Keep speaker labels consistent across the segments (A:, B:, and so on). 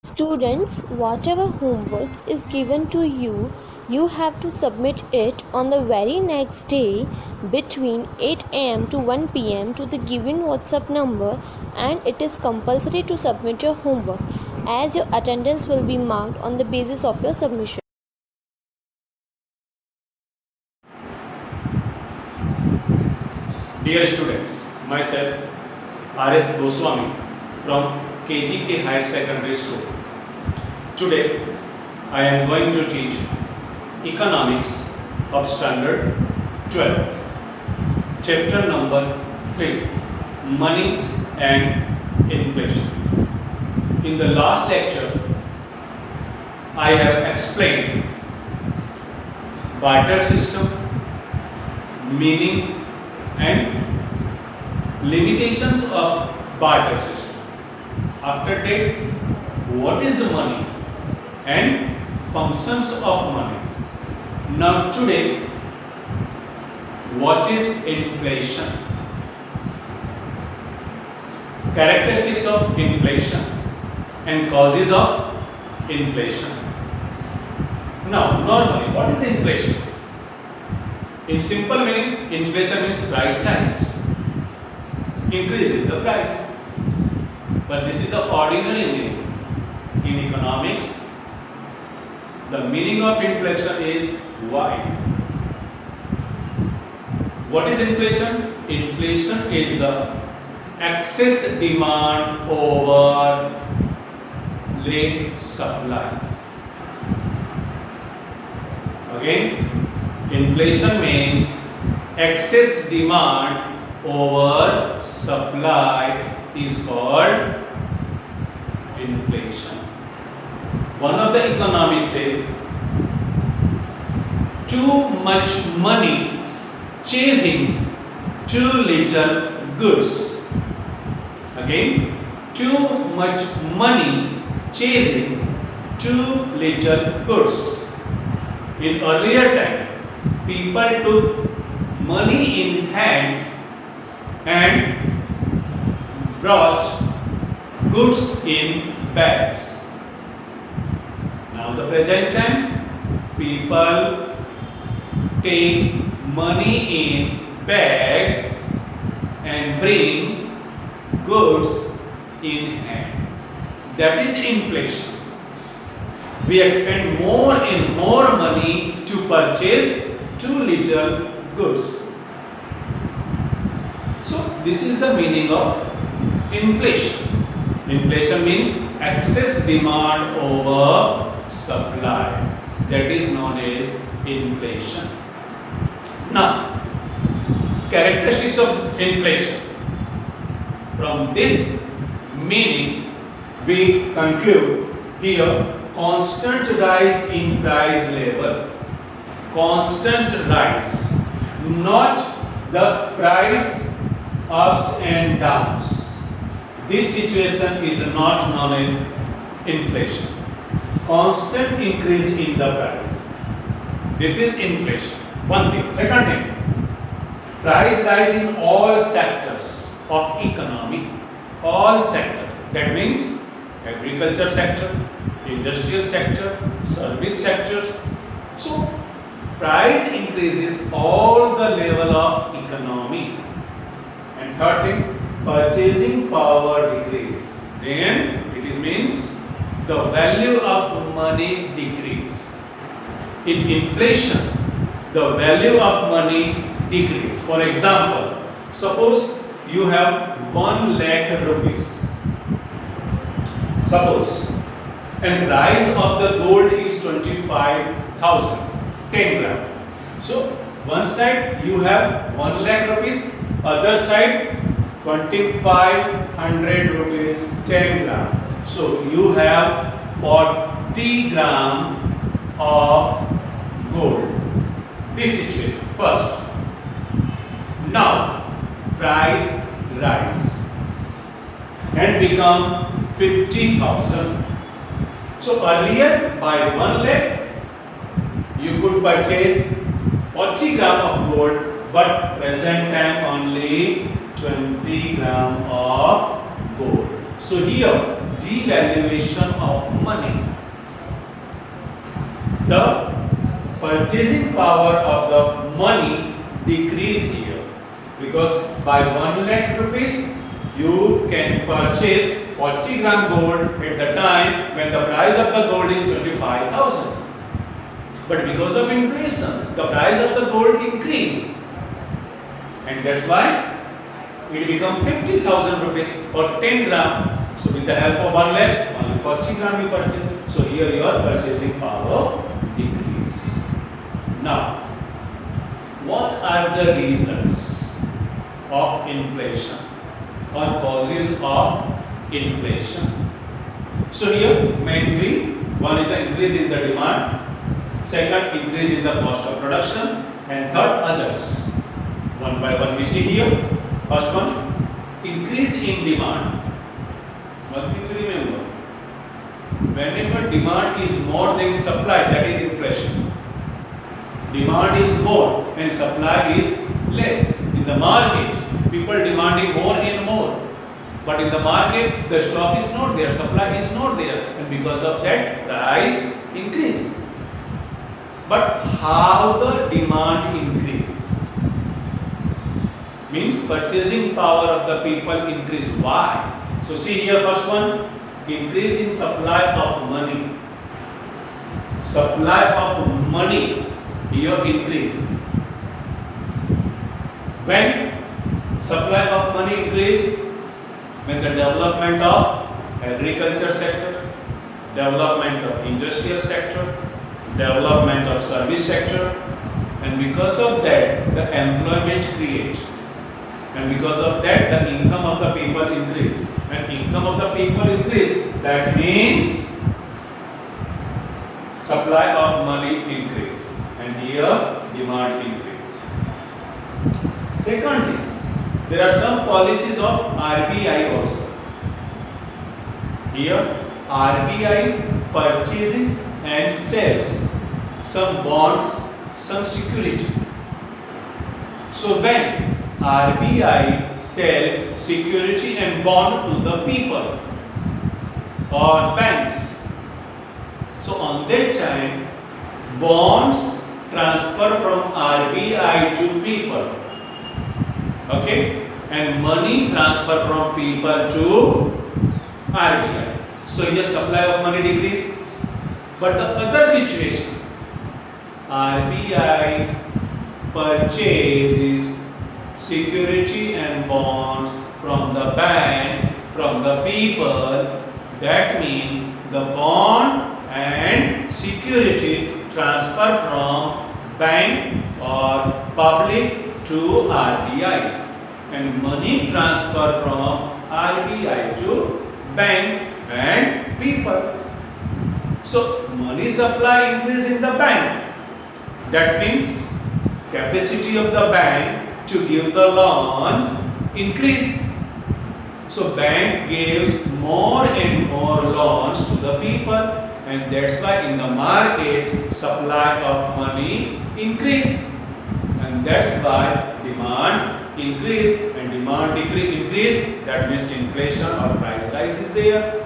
A: Students, whatever homework is given to you, you have to submit it on the very next day between 8 am to 1 pm to the given WhatsApp number, and it is compulsory to submit your homework as your attendance will be marked on the basis of your submission.
B: Dear students, myself R.S. Goswami from KGK Higher Secondary School. Today I am going to teach Economics of Standard 12, Chapter number 3, Money and Inflation. In the last lecture, I have explained barter system, meaning and limitations of barter system. After that, what is money and functions of money. Now today, what is inflation? Characteristics of inflation and causes of inflation. Now, normally, what is inflation? In simple meaning, inflation is price rise, increases the price. But this is the ordinary meaning. In economics, the meaning of inflation is wide. What is inflation? Inflation is the excess demand over less supply. Again, inflation means excess demand over supply is called inflation. One of the economists says, too much money chasing too little goods. Again, too much money chasing too little goods. In earlier time, people took money in hands and brought goods in bags. Now the present time, people take money in bag and bring goods in hand. That is inflation. We expend more and more money to purchase too little goods. So this is the meaning of inflation. Inflation means excess demand over supply. That is known as inflation. Now, characteristics of inflation. From this meaning, we conclude here constant rise in price level. Constant rise, not the price ups and downs. This situation is not known as inflation. Constant increase in the price. This is inflation. One thing. Second thing, price rise in all sectors of economy. All sectors. That means agriculture sector, industrial sector, service sector. So, price increases all the level of economy. And third thing, purchasing power decrease. Then it means the value of money decrease. In inflation, the value of money decrease. For example, suppose you have 1 lakh rupees. Suppose, and price of the gold is 25,000, 10 gram. So one side you have 1 lakh rupees, other side 2500 rupees, 10 gram. So you have 40 gram of gold. This situation first. Now price rise and become 50,000. So earlier by 1 lakh you could purchase 40 gram of gold, but present time only 20 gram of gold. So here, devaluation of money. The purchasing power of the money decrease here, because by 1 lakh rupees you can purchase 40 gram gold at the time when the price of the gold is 25,000. But because of inflation, the price of the gold increase, and that's why it become 50,000 rupees for 10 gram. So with the help of 1 lakh, only 40 gram you purchase. So here your purchasing power decrease. Now, what are the reasons of inflation or causes of inflation? So here main three: one is the increase in the demand, second increase in the cost of production, and third others. One by one we see here. First one, increase in demand. One thing to remember: whenever demand is more than supply, that is inflation. Demand is more and supply is less. In the market, people demanding more and more, but in the market the stock is not there, supply is not there, and because of that price increase. But how the demand increase? Means purchasing power of the people increase. Why? So see here, first one, increase in supply of money. Supply of money here increase. When supply of money increase, when the development of agriculture sector, development of industrial sector, development of service sector, and because of that the employment creates, and because of that the income of the people increase. When income of the people increase, that means supply of money increase, and here demand increase. Second thing, there are some policies of RBI also. Here RBI purchases and sells some bonds, some security. So when RBI sells security and bond to the people or banks, so on that time bonds transfer from RBI to people, okay, and money transfer from people to RBI. So here supply of money decrease. But the other situation, RBI purchases security and bonds from the bank, from the people, that means the bond and security transfer from bank or public to RBI, and money transfer from RBI to bank and people. So money supply increase in the bank, that means capacity of the bank to give the loans increase. So bank gives more and more loans to the people, and that's why in the market supply of money increase, and that's why demand increase, and demand increase, that means inflation or price rise is there.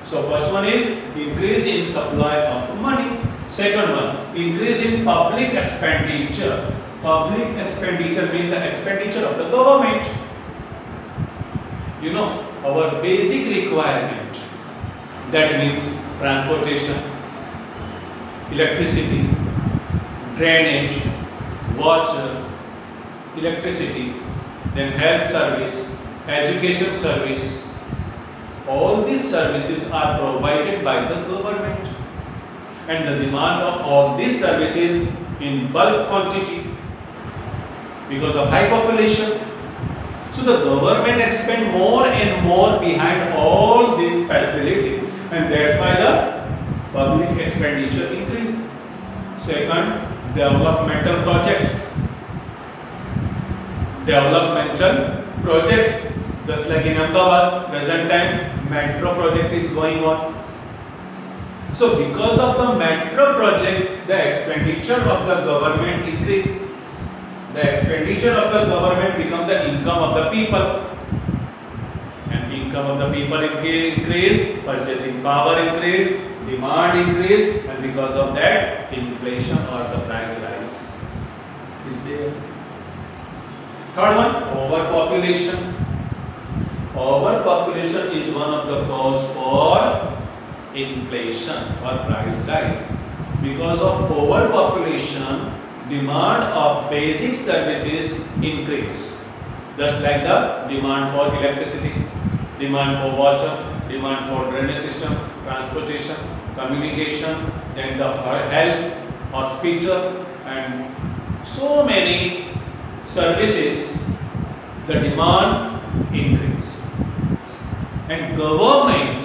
B: So first one is increase in supply of money. Second one, increase in public expenditure. Public expenditure means the expenditure of the government. You know, our basic requirement, that means transportation, electricity, drainage, water, electricity, then health service, education service. All these services are provided by the government, and the demand of all these services in bulk quantity because of high population. So the government expend more and more behind all these facilities, and that's why the public expenditure increase. Second, developmental projects. Developmental projects, just like in Ahmedabad, present time metro project is going on. So because of the metro project, the expenditure of the government increase. The expenditure of the government become the income of the people, and income of the people increase, purchasing power increase, demand increase, and because of that inflation or the price rise is there. Third one, overpopulation. Overpopulation is one of the cause for inflation or price rise. Because of overpopulation, demand of basic services increase. Just like the demand for electricity, demand for water, demand for drainage system, transportation, communication, then the health, hospital, and so many services, the demand increase. And government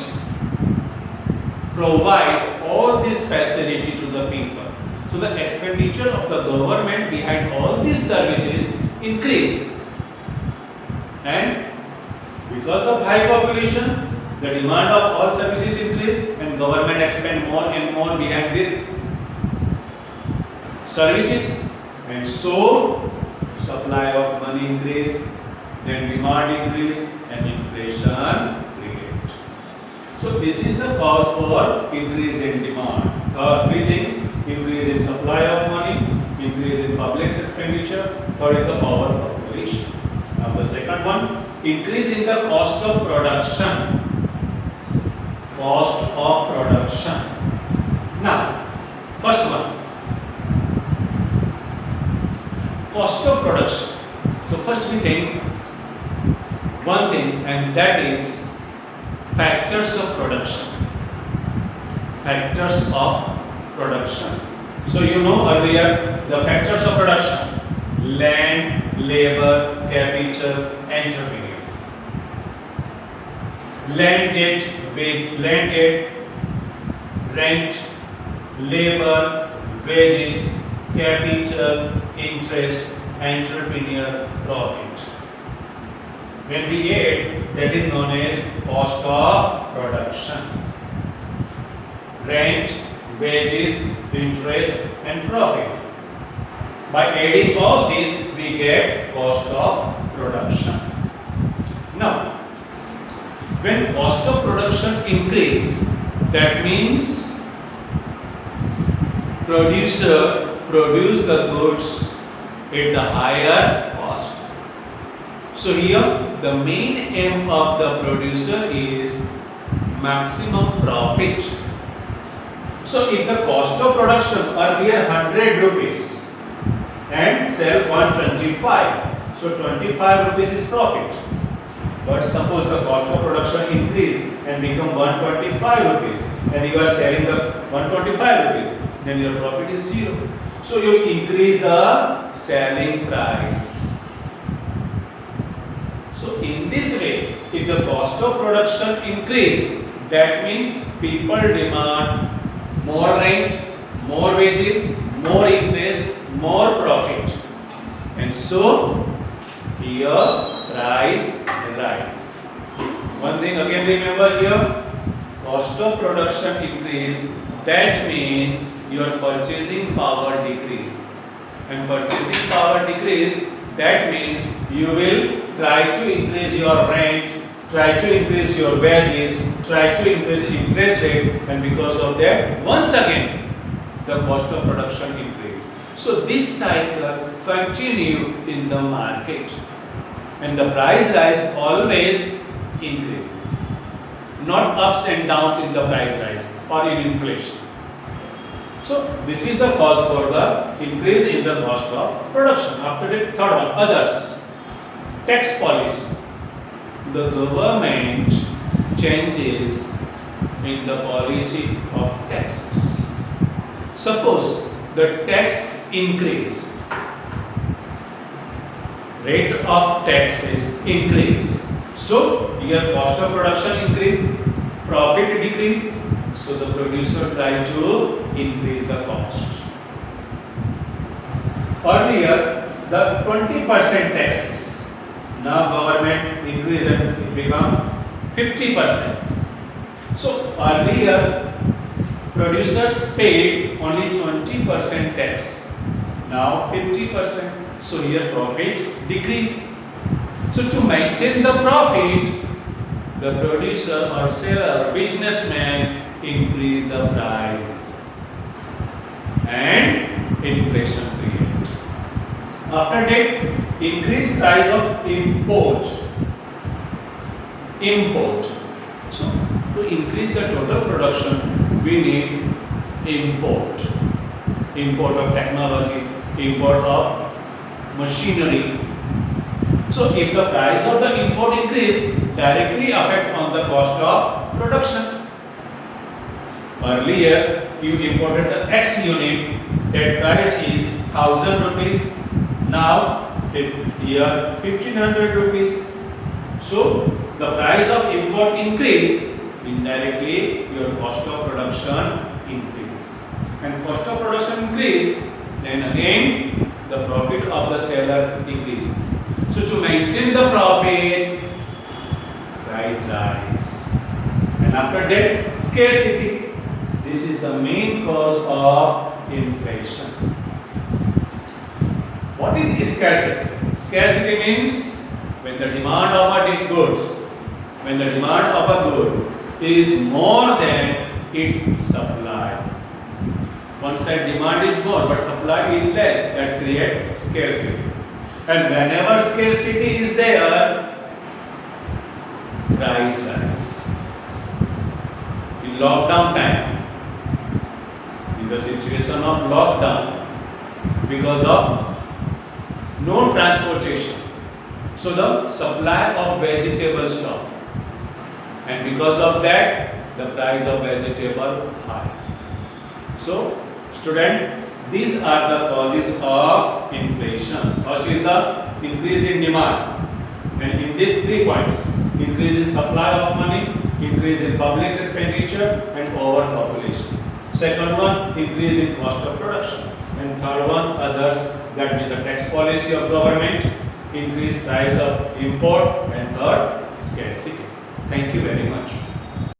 B: provide all this facility to the people. So the expenditure of the government behind all these services increase. And because of high population, the demand of all services increase and government expend more and more behind these services. And so supply of money increase, then demand increase and inflation create. So this is the cause for increase in demand. Three things: increase in supply of money, increase in public expenditure, third is the overpopulation. Now the second one, increase in the cost of production. Cost of production. Now, first one, cost of production. So first we think one thing, and that is factors of production. Factors of production. So you know earlier the factors of production: land, labor, capital, entrepreneur. Land aid, rent, labor, wages, capital, interest, entrepreneur, profit. When we add, that is known as cost of production. Rent, wages, interest, and profit. By adding all these, we get cost of production. Now, when cost of production increase, that means producer produce the goods at the higher cost. So here the main aim of the producer is maximum profit. So if the cost of production earlier 100 rupees and sell 125, so 25 rupees is profit. But suppose the cost of production increase and become 125 rupees and you are selling the 125 rupees, then your profit is 0. So you increase the selling price. So in this way, if the cost of production increase, that means people demand more rent, more wages, more interest, more profit. And so here price rise. One thing again remember here, cost of production increase, that means your purchasing power decrease. And purchasing power decrease, that means you will try to increase your rent, try to increase your wages, try to increase interest rate, and because of that, once again, the cost of production increase. So this cycle continue in the market, and the price rise always increases, not ups and downs in the price rise or in inflation. So this is the cause for the increase in the cost of production. After that, third one, others. Tax policy. The government changes in the policy of taxes. Suppose the tax increase, rate of taxes increase. So your cost of production increase, profit decrease. So the producer try to increase the cost. Earlier the 20% taxes. Now government increase and it become 50%. So earlier producers paid only 20% tax. Now 50%. So here profit decrease. So to maintain the profit, the producer or seller, businessman increase the price and inflation create. After that, increase price of import. So to increase the total production, we need import of technology, import of machinery. So if the price of the import increase, directly affect on the cost of production. Earlier you imported the X unit, that price is 1000 rupees. Now here 1500 rupees. So the price of import increase, indirectly your cost of production increase. And cost of production increase, then again the profit of the seller decrease. So to maintain the profit, price rise. And after that, scarcity. This is the main cause of inflation. What is scarcity? Scarcity means when the demand of a good is more than its supply. One side demand is more but supply is less, that creates scarcity. And whenever scarcity is there, price rise. In lockdown time, in the situation of lockdown, because of no transportation, so the supply of vegetable stopped, and because of that the price of vegetable high. So student, these are the causes of inflation. First is the increase in demand, and in these 3 points, increase in supply of money, increase in public expenditure, and overpopulation. Second one, increase in cost of production. And third one, others, that means the tax policy of government, increased price of import, and third, scarcity. Thank you very much.